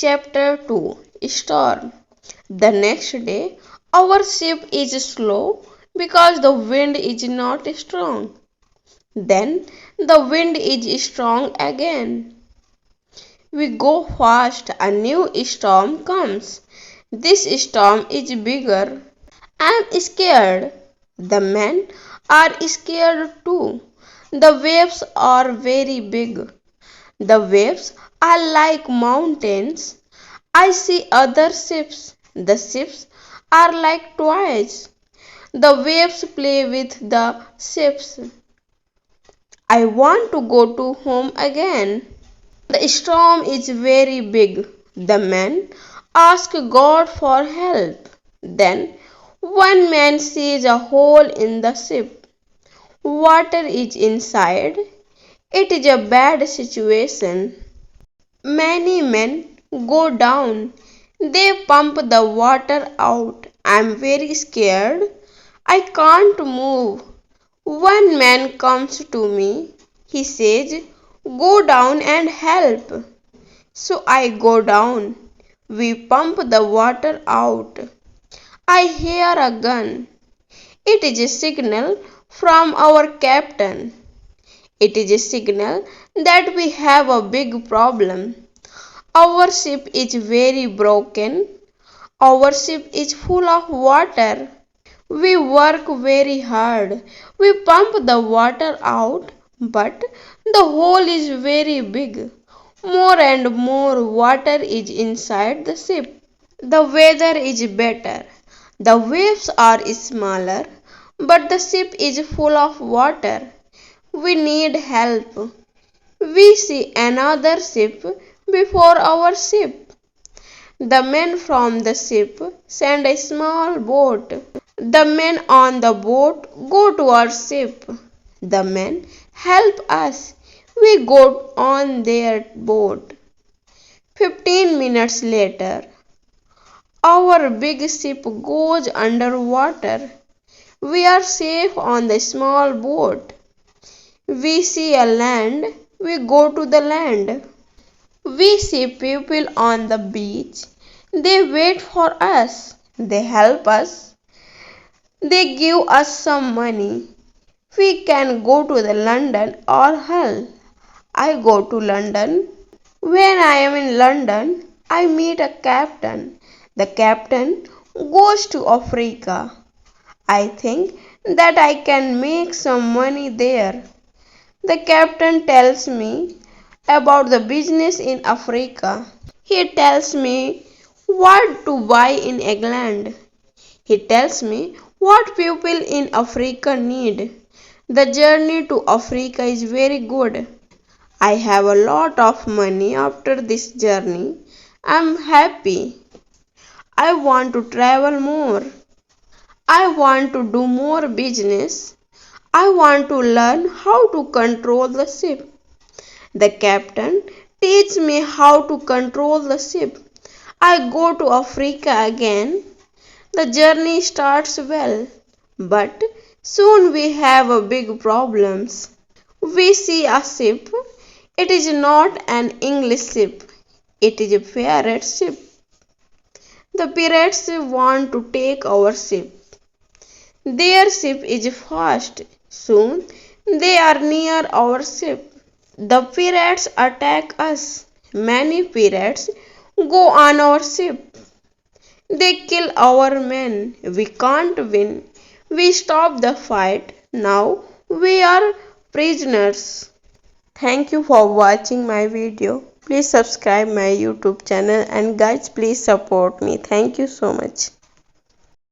Chapter 2 Storm. The next day, our ship is slow because the wind is not strong. Then the wind is strong again. We go fast, a new storm comes. This storm is bigger. I am scared. The men are scared too. The waves are very big. The waves are like mountains. I see other ships. The ships are like toys. The waves play with the ships. I want to go to home again. The storm is very big. The men ask God for help. Then one man sees a hole in the ship. Water is inside. It is a bad situation. Many men go down. They pump the water out. I am very scared. I can't move. One man comes to me. He says, "Go down and help." So I go down. We pump the water out. I hear a gun. It is a signal from our captain. It is a signal that we have a big problem. Our ship is very broken. Our ship is full of water. We work very hard. We pump the water out, but the hole is very big. More and more water is inside the ship. The weather is better. The waves are smaller, but the ship is full of water. We need help. We see another ship before our ship. The men from the ship send a small boat. The men on the boat go to our ship. The men help us. We go on their boat. 15 minutes later, our big ship goes under water. We are safe on the small boat. We see a land. We go to the land. We see people on the beach. They wait for us. They help us. They give us some money. We can go to the London or Hull. I go to London. When I am in London, I meet a captain. The captain goes to Africa. I think that I can make some money there. The captain tells me about the business in Africa. He tells me what to buy in England. He tells me what people in Africa need. The journey to Africa is very good. I have a lot of money after this journey. I am happy. I want to travel more. I want to do more business. I want to learn how to control the ship. The captain teaches me how to control the ship. I go to Africa again. The journey starts well, but soon we have a big problems. We see a ship. It is not an English ship. It is a pirate ship. The pirates want to take our ship. Their ship is fast. Soon they are near our ship. The pirates attack us. Many pirates go on our ship. They kill our men. We can't win. We stop the fight. Now we are prisoners. Thank you for watching my video. Please subscribe my YouTube channel and guys please support me. Thank you so much.